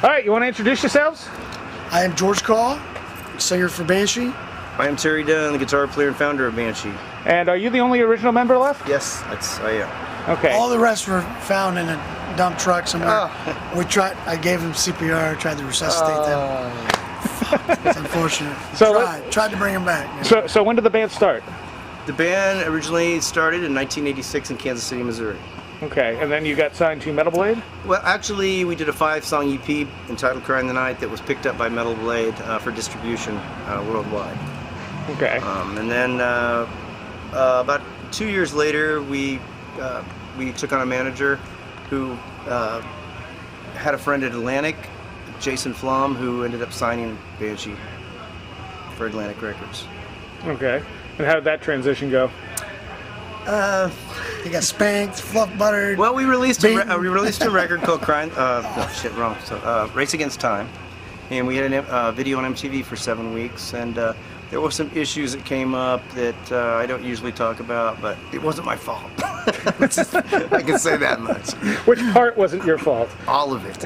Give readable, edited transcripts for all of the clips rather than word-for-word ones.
All right, you want to introduce yourselves? I am George Call, singer for Banshee. I am Terry Dunn, the guitar player and founder of Banshee. And are you the only original member left? Yes, I am. Okay. All the rest were found in a dump truck somewhere. I gave them CPR, tried to resuscitate them. It's unfortunate. Tried to bring them back. So when did the band start? The band originally started in 1986 in Kansas City, Missouri. Okay, and then you got signed to Metal Blade? Well, actually, we did a 5-song EP entitled Crying the Night that was picked up by Metal Blade for distribution worldwide. Okay. And then about 2 years later, we took on a manager who had a friend at Atlantic, Jason Flom, who ended up signing Banshee for Atlantic Records. Okay. And how did that transition go? They got spanked, fluff buttered. Well, we released a record called Crying. Race Against Time, and we had a video on MTV for 7 weeks, and there were some issues that came up that I don't usually talk about, but it wasn't my fault. I can say that much. Which part wasn't your fault? All of it.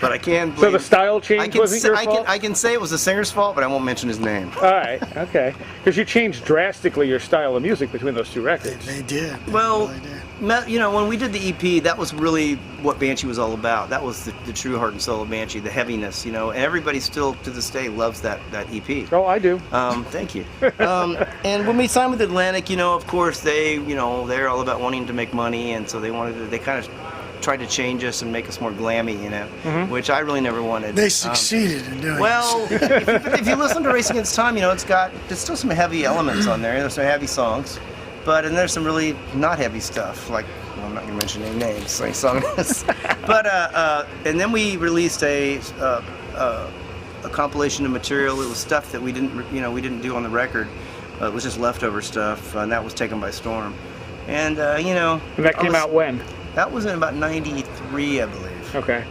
But I can blame. So the style change wasn't your fault? I can say it was the singer's fault, but I won't mention his name. All right, okay. Because you changed drastically your style of music between those two records. They did. Well, They really did. you know, when we did the EP, that was really what Banshee was all about. That was the true heart and soul of Banshee, the heaviness, you know, and everybody still to this day loves that EP. Oh, I do. Thank you. And when we signed with Atlantic, you know, of course they're all about wanting to make money, and so they kind of tried to change us and make us more glammy, you know, which I really never wanted. They succeeded in doing well, if you listen to Race Against Time, you know, there's still some heavy elements on there. There's some heavy songs, and there's some really not heavy stuff. Like, well, I'm not gonna mention any names, any songs. But and then we released a compilation of material. It was stuff that we didn't do on the record. It was just leftover stuff, and that was taken by storm. And you know. And that came out when? That was in about '93, I believe. Okay.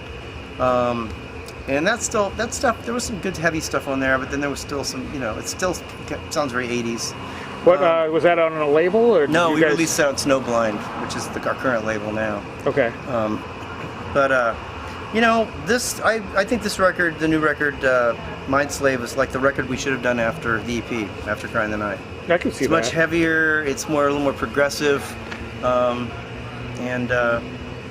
And that stuff. There was some good heavy stuff on there, but then there was still some. You know, it still sounds very '80s. What was that on a label or? No, we released it on Snowblind, which is our current label now. Okay. You know, I think this record, the new record, Mindslave, is like the record we should have done after the EP, after Crying the Night. I can see it's that. It's much heavier. It's a little more progressive, and.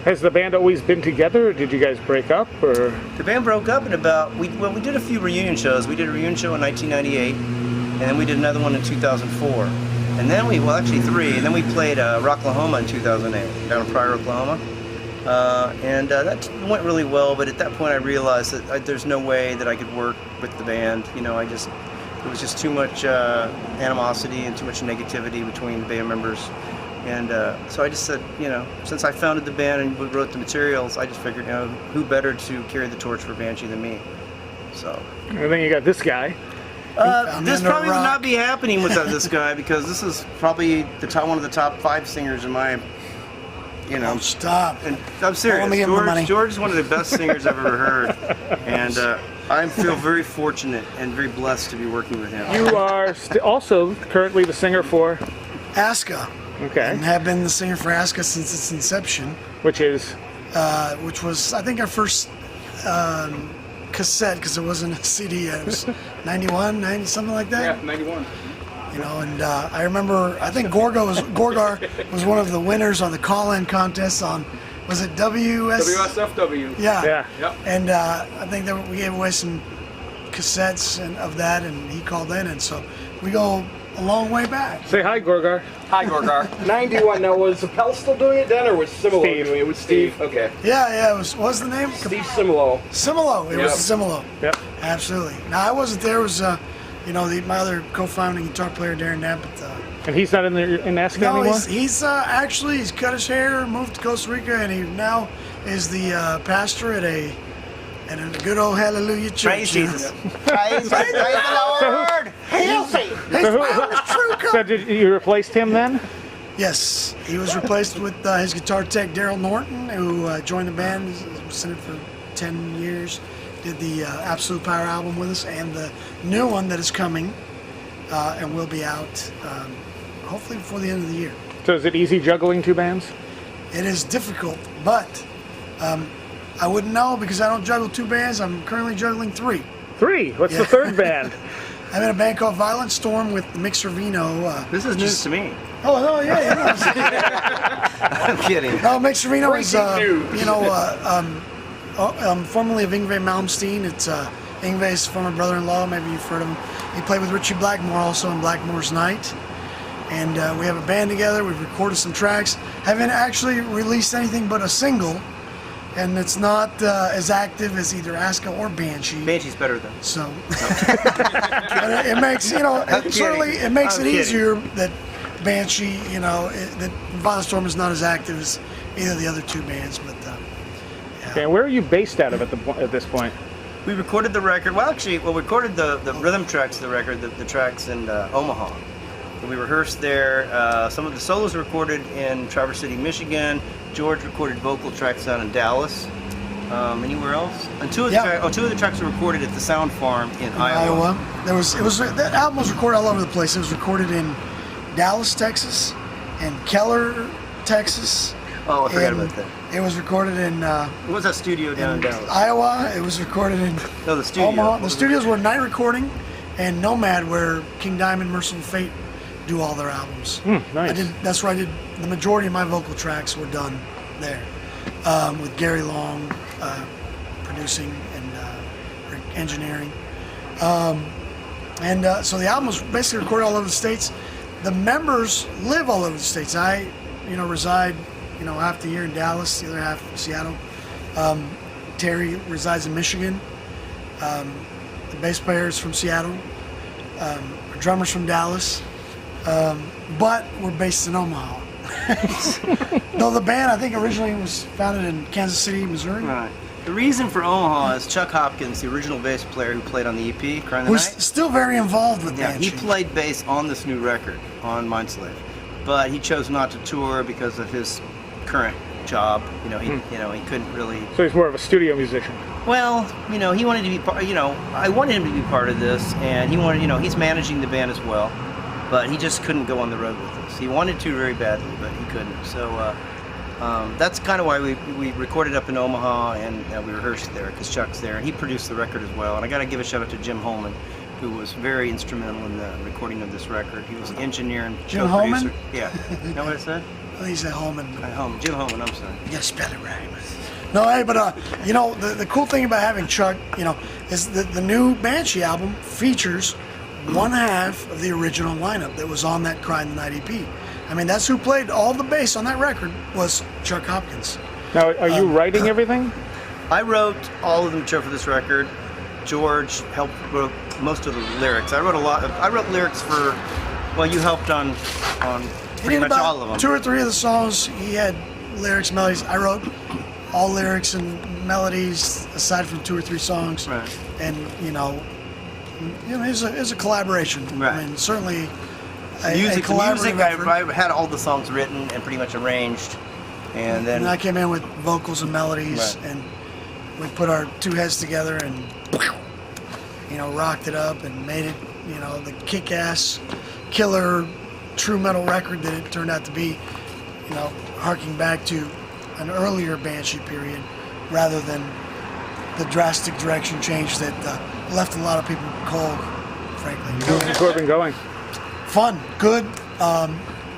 Has the band always been together, or did you guys break up, or? The band broke up in we did a few reunion shows. We did a reunion show in 1998, and then we did another one in 2004, and then actually 3, and then we played Rocklahoma in 2008 down in Pryor, Oklahoma, and that went really well. But at that point, I realized that there's no way that I could work with the band. You know, it was just too much animosity and too much negativity between the band members. And so I just said, you know, since I founded the band and wrote the materials, I just figured, you know, who better to carry the torch for Banshee than me? So. And then you got this guy. This probably would not be happening without this guy, because this is probably one of the top 5 singers in my, you know. Oh, stop. And I'm serious. George is one of the best singers I've ever heard, and I feel very fortunate and very blessed to be working with him. You are also currently the singer for Azkath. Okay. And have been the singer for Azkath since its inception. Which is? Which was, I think, our first cassette, because it wasn't a CD yet. It was 91, 90, something like that. Yeah, 91. You know, and I remember, I think Gorgar was one of the winners on the call-in contest on, was it WSFW? Yeah. Yep. And I think that we gave away some cassettes of that, and he called in, and so we go a long way back. Say hi, Gorgar. Hi, Gorgar. 91. Now, was Appel still doing it then, or was Similo doing it? It was Steve. Okay. Yeah, it was. What was the name? Steve Similo. Similo. It was Similo. Yep. Absolutely. Now, I wasn't there. It was, you know, my other co-founding guitar player, Darren Knapp. And he's not in Azkath anymore? No, he's actually, he's cut his hair, moved to Costa Rica, and he now is the pastor at a good old Hallelujah church. Praise Jesus. Praise the Lord. Hail Satan. So did you replace him then? Yes, he was replaced with his guitar tech, Daryl Norton, who joined the band. He was in it for 10 years. Did the Absolute Power album with us, and the new one that is coming and will be out hopefully before the end of the year. So is it easy juggling 2 bands? It is difficult, but I wouldn't know because I don't juggle 2 bands. I'm currently juggling 3. 3? What's the third band? I'm in a band called Violent Storm with Mixer Vino. This is news to me. Oh, no, yeah. I'm kidding. No, Mixer Vino is, Breaking news. formerly of Yngwie Malmsteen. It's Yngwie's former brother-in-law. Maybe you've heard of him. He played with Richie Blackmore also in Blackmore's Night. And we have a band together. We've recorded some tracks. Haven't actually released anything but a single. And it's not as active as either Azkath or Banshee. Banshee's better than. So but it makes it makes it easier that Banshee, that Violent Storm is not as active as either of the other 2 bands. But Okay, and where are you based out of at this point? We recorded the record. Well, actually, we recorded the rhythm tracks of the record, the tracks in Omaha. So we rehearsed there. Some of the solos were recorded in Traverse City, Michigan. George recorded vocal tracks out in Dallas. Anywhere else? And 2 of the tracks were recorded at the Sound Farm in Iowa. That album was recorded all over the place. It was recorded in Dallas, Texas, and Keller, Texas. Oh, I forgot about that. It was recorded in What was that studio down in Dallas? Iowa. It was recorded in No, the studio. Omaha. The studios were Night Recording and Nomad, where King Diamond, Merciful Fate do all their albums. Nice. That's where I did the majority of my vocal tracks were done there, with Gary Long producing and engineering. So the album was basically recorded all over the states. The members live all over the states. I, reside, half the year in Dallas, the other half in Seattle. Terry resides in Michigan. The bass player is from Seattle. Our drummer's from Dallas. But we're based in Omaha. Though the band, I think, originally was founded in Kansas City, Missouri. Right. The reason for Omaha is Chuck Hopkins, the original bass player who played on the EP, Cry in the Who's Night. still very involved with Yeah, Banshee. he played bass on this new record, on Mindslave. But he chose not to tour because of his current job. He couldn't really. So he's more of a studio musician. Well, he wanted to be part. I wanted him to be part of this, and he wanted. He's managing the band as well, but he just couldn't go on the road with us. He wanted to very badly, but he couldn't. So that's kind of why we recorded up in Omaha and we rehearsed there because Chuck's there, and he produced the record as well. And I got to give a shout out to Jim Holman, who was very instrumental in the recording of this record. He was the engineer and Jim co-producer. Holman? Yeah. You know what I said? I think he said Holman. Jim Holman, I'm sorry. You gotta spell it right. No, hey, but the cool thing about having Chuck, is that the new Banshee album features one half of the original lineup that was on that Cry in the Night EP. I mean, that's who played all the bass on that record was Chuck Hopkins. Now, are you writing everything? I wrote all of the material for this record. George wrote most of the lyrics. I wrote a lot. I wrote lyrics for. Well, you helped on pretty much all of them. 2 or 3 of the songs he had lyrics, melodies. I wrote all lyrics and melodies aside from 2 or 3 songs. Right. And it's a collaboration. Right. I mean, certainly. Music. Effort. I had all the songs written and pretty much arranged, and then I came in with vocals and melodies, Right. and we put our 2 heads together and rocked it up and made it the kick-ass killer true metal record that it turned out to be, harking back to an earlier Banshee period rather than the drastic direction change that left a lot of people cold, frankly. How's the tour been going? Fun, good,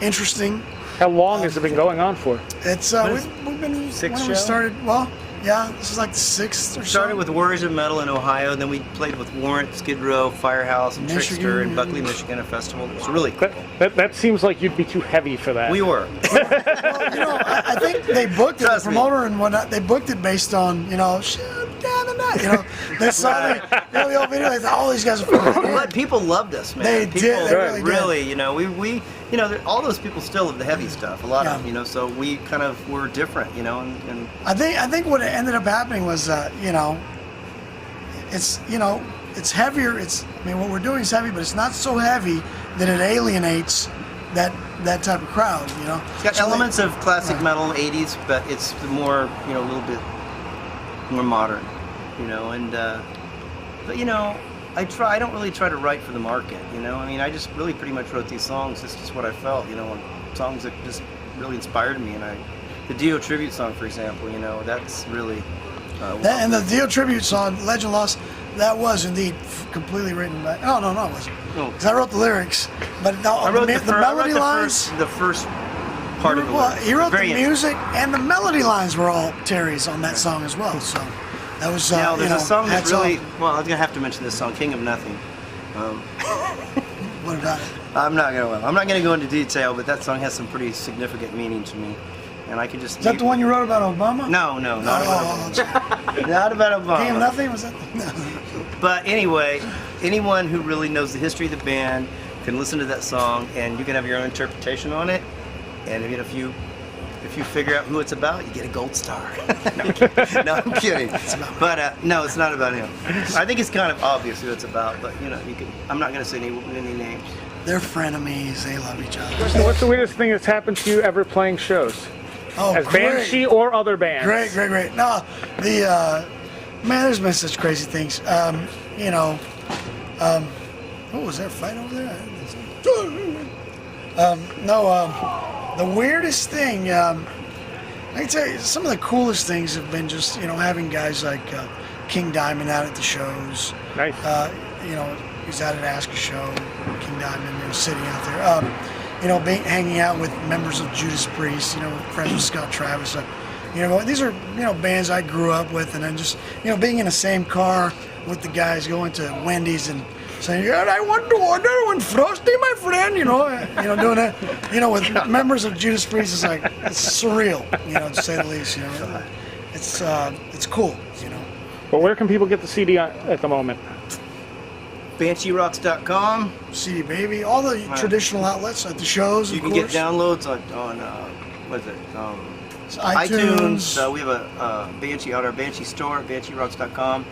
interesting. How long has it been going on for? It's we've been 6 when show? we started. Well, yeah, this is like the 6th or so. started with Warriors of Metal in Ohio. Then we played with Warrant, Skid Row, Firehouse, and Michigan, Trickster in Buckley, Michigan, a festival. It was really cool. That seems like you'd be too heavy for that. We were. Well, I think they booked it, the Trust me. promoter and whatnot. They booked it based on shoot down the night. They saw the old video. They thought, oh, these guys are fucking But people loved us, man. They people did, they really did. we all those people still love the heavy stuff. A lot of them, so we kind of were different, and I think what ended up happening was, it's heavier. What we're doing is heavy, but it's not so heavy that it alienates that type of crowd. it's got elements of classic metal 80s, but it's more, a little bit more modern, and I don't really try to write for the market, I just really pretty much wrote these songs. This is what I felt, songs that just really inspired me. And the Dio tribute song, for example, that's really And the Dio tribute song, Legend Lost, that was indeed completely written by. Oh no, it wasn't. No. Because I wrote the lyrics, but I wrote the melody lines. The first part of the lyrics. He wrote the Very music, and the melody lines were all Terry's on that song as well. So that was. Now there's a song that hats really. off. Well, I was gonna have to mention this song, "King of Nothing." What about it? I'm not gonna go into detail, but that song has some pretty significant meaning to me, and I could just. Is that the one you wrote about Obama? No, not about Obama. Not about Obama. King of Nothing, was that? No. But anyway, anyone who really knows the history of the band can listen to that song, and you can have your own interpretation on it. And if you figure out who it's about, you get a gold star. No, I'm kidding. But no, it's not about him. I think it's kind of obvious who it's about, but you can. I'm not going to say any names. They're frenemies. They love each other. So what's the weirdest thing that's happened to you ever playing shows? Oh, As great. Banshee or other bands? Great. No, man, there's been such crazy things. What was there, a fight over there? The weirdest thing, I can tell you, some of the coolest things have been just, having guys like King Diamond out at the shows. Nice. He's out at Azkath show, King Diamond, sitting out there. Hanging out with members of Judas Priest, friends with Scott Travis. These are, bands I grew up with, and then just, being in the same car with the guys going to Wendy's and saying, I want to order one Frosty, my friend, doing that, with members of Judas Priest is like, it's surreal, to say the least, It's cool, Well, where can people get the CD at the moment? BansheeRocks.com. CD Baby, all the traditional outlets at the shows. You of can course. get downloads on what is it? iTunes. We have a Banshee on our Banshee store at BansheeRocks.com.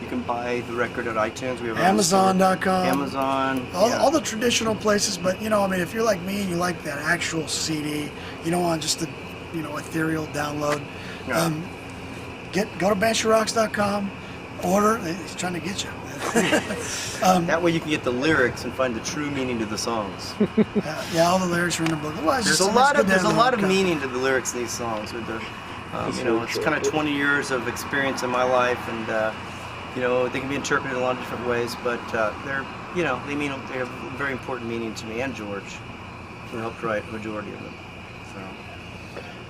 You can buy the record at iTunes. We have Amazon.com. Amazon. All the traditional places, but if you're like me and you like that actual CD, you don't want just the ethereal download. Yeah. Go to BansheeRocks.com. Order. He's trying to get you. That way you can get the lyrics and find the true meaning to the songs. All the lyrics are in the book. There's a lot of meaning to the lyrics in these songs. With the, it's kind of 20 years of experience in my life, and they can be interpreted in a lot of different ways. But they're, they have very important meaning to me and George, who helped write the majority of them. So.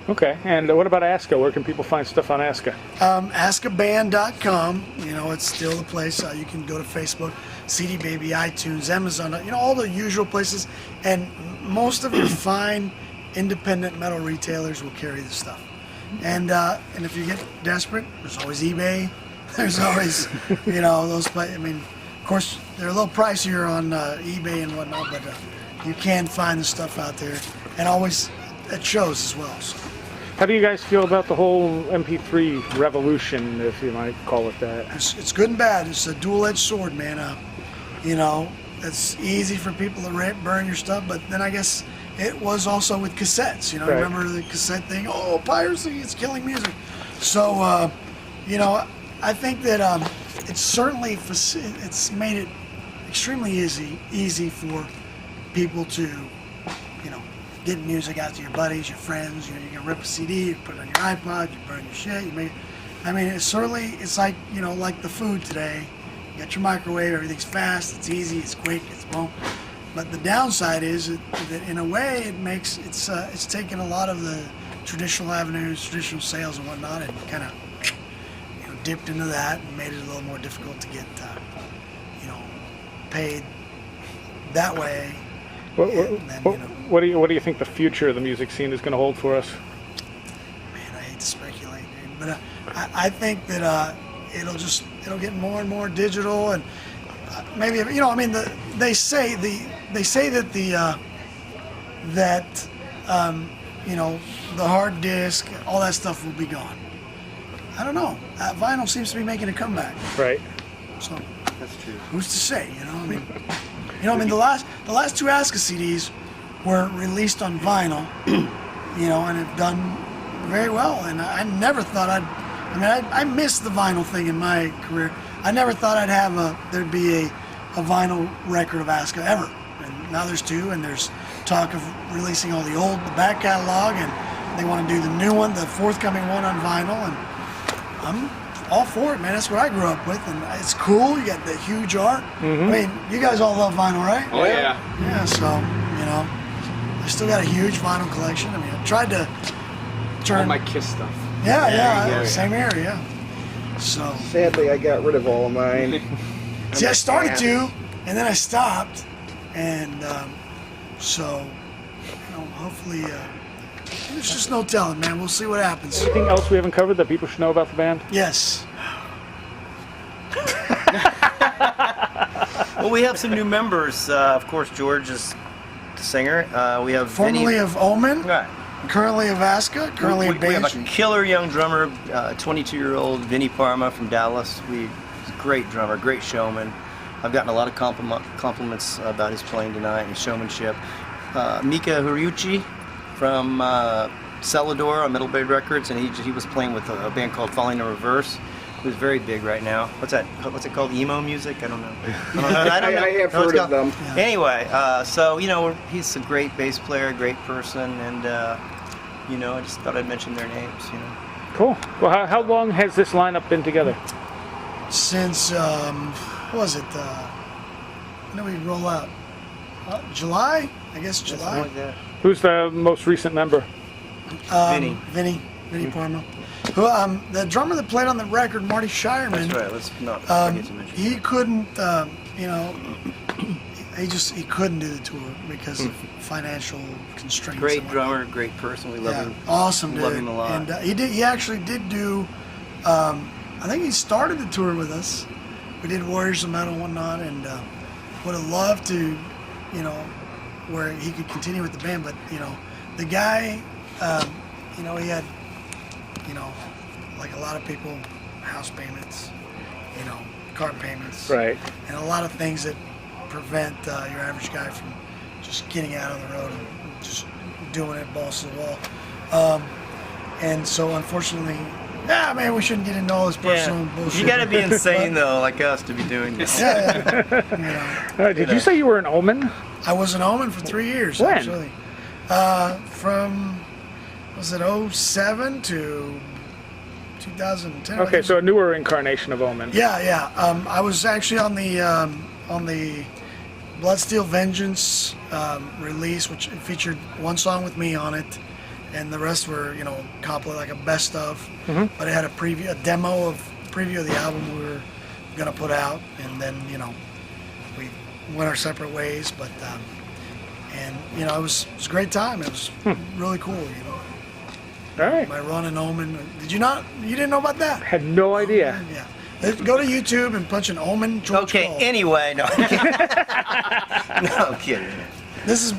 Okay, and what about Azkath? Where can people find stuff on Azkath? AzkathBand.com. It's still the place. You can go to Facebook, CD Baby, iTunes, Amazon. All the usual places. And most of your fine independent metal retailers will carry this stuff. And if you get desperate, there's always eBay. There's always, those places. Of course, they're a little pricier on eBay and whatnot, but you can find the stuff out there, and always at shows as well. So. How do you guys feel about the whole MP3 revolution, if you might call it that? It's good and bad. It's a dual-edged sword, man. It's easy for people to burn your stuff, but then I guess it was also with cassettes. Right. Remember the cassette thing? Oh, piracy, it's killing music. So, I think that it's certainly it's made it extremely easy for people to, get music out to your buddies, your friends. You can rip a CD, you put it on your iPod, you burn your shit. It's like like the food today. You got your microwave, everything's fast, it's easy, it's quick, it's boom. But the downside is that in a way it's taken a lot of the traditional avenues, traditional sales and whatnot, and kind of dipped into that and made it a little more difficult to get paid that way. What do you think the future of the music scene is going to hold for us? Man, I hate to speculate, dude, but I think that it'll get more and more digital, and maybe they say that the hard disk, all that stuff will be gone. I don't know. Vinyl seems to be making a comeback. Right. So That's true. who's to say? The last two Azkath CDs were released on vinyl, and have done very well. And I never thought I missed the vinyl thing in my career. I never thought there'd be a vinyl record of Azkath ever. And now there's two, and there's talk of releasing all the back catalog, and they want to do the new one, the forthcoming one on vinyl. And all for it, man. That's what I grew up with, and it's cool. You got the huge art. I mean, you guys all love vinyl, right? Oh yeah. Yeah, so, you know, I still got a huge vinyl collection. I mean, I tried to turn... All my Kiss stuff. Yeah, same here, yeah. So... Sadly, I got rid of all of mine. See, I started to, and then I stopped, and so, you know, hopefully, there's just no telling, man. We'll see what happens. Anything else we haven't covered that people should know about the band? Yes. Well, we have some new members. Of course, George is the singer. We have Formerly Vinny. of Omen, Right. currently of Azkath, currently of We have a Banshee. killer young drummer, 22-year-old Vinny Parma from Dallas. He's a great drummer, great showman. I've gotten a lot of compliments about his playing tonight and his showmanship. Mika Horiuchi from Celador on Metal Blade Records, and he was playing with a band called Falling in Reverse, who's very big right now. What's it called? Emo music? I don't know. I don't know. I have heard of them. Yeah. Anyway, so you know, he's a great bass player, great person, and you know, I just thought I'd mention their names. You know. Cool. Well, how long has this lineup been together? Since, what was it? When did we roll out? July? I guess Something July. like that. Who's the most recent member? Vinny. Vinny Parma. Who, the drummer that played on the record, Marty Shireman. That's right. Let's not forget to mention. He couldn't, you know, he couldn't do the tour because of financial constraints. Great and drummer, great person. We love Yeah, him. awesome dude. Love him a lot. And he actually did do. I think he started the tour with us. We did Warriors of Metal and whatnot, and would have loved to, you know, where he could continue with the band. But you know, the guy, you know, he had, you know, like a lot of people, house payments, you know, car payments, Right. and a lot of things that prevent your average guy from just getting out on the road and just doing it balls to the wall. And so, unfortunately, man, we shouldn't get into all this personal bullshit. You gotta be insane though, like us, to be doing this. Yeah. You know, Did you say you were an Omen? I was an Omen for 3 years, When? actually. From, was it 07 to 2010? I Okay, think. so a newer incarnation of Omen. Yeah. I was actually on the Bloodsteel Vengeance release, which featured one song with me on it, and the rest were, you know, like a best of. But it had a demo of preview of the album we were gonna put out, and then, you know, we went our separate ways. But and you know, it was a great time. It was really cool, you know. All right. My run in Omen. Did you not? You didn't know about that? Had no idea. Yeah. Go to YouTube and punch in Omen George Okay, Cole. anyway, no. I'm kidding. No, I'm kidding. This is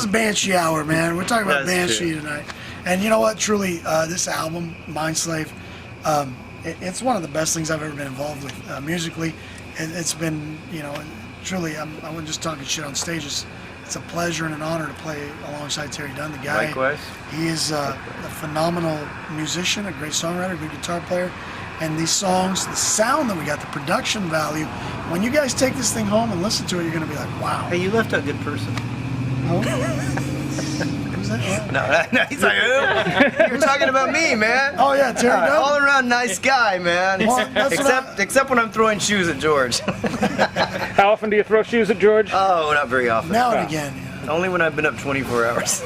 Banshee Hour, man. We're talking about That's Banshee tonight. And you know what? Truly, this album, Mindslave, it's one of the best things I've ever been involved with musically. It's been, you know, truly, I wasn't just talking shit on stages. It's a pleasure and an honor to play alongside Terry Dunn, the guy. Likewise. He is a phenomenal musician, a great songwriter, a good guitar player. And these songs, the sound that we got, the production value, when you guys take this thing home and listen to it, you're going to be like, wow. Hey, you left out a good person. Who's that? No, he's like, who? You're talking about me, man. Oh, yeah, Terry Dunn. All around nice guy, man. Well, that's Except when I'm throwing shoes at George. How often do you throw shoes at George? Oh, not very often. Now and again, yeah. Only when I've been up 24 hours.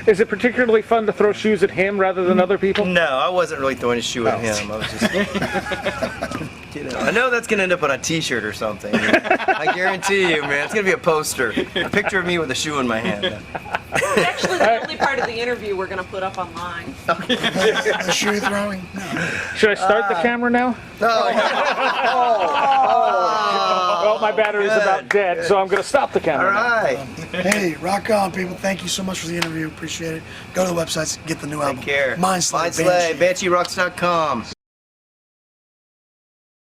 Is it particularly fun to throw shoes at him rather than other people? No, I wasn't really throwing a shoe at him. I was just, you know, I know that's gonna end up on a T-shirt or something. I guarantee you, man. It's gonna be a poster, a picture of me with a shoe in my hand. It's actually the only part of the interview we're going to put up online. The shoe throwing. No. Should I start the camera now? Well, my battery's Good. about dead, so I'm going to stop the All camera. now. right. Hey, rock on, people. Thank you so much for the interview. Appreciate it. Go to the websites, get the new album. Take care. Mindslave. Mindslave. BansheeRocks.com.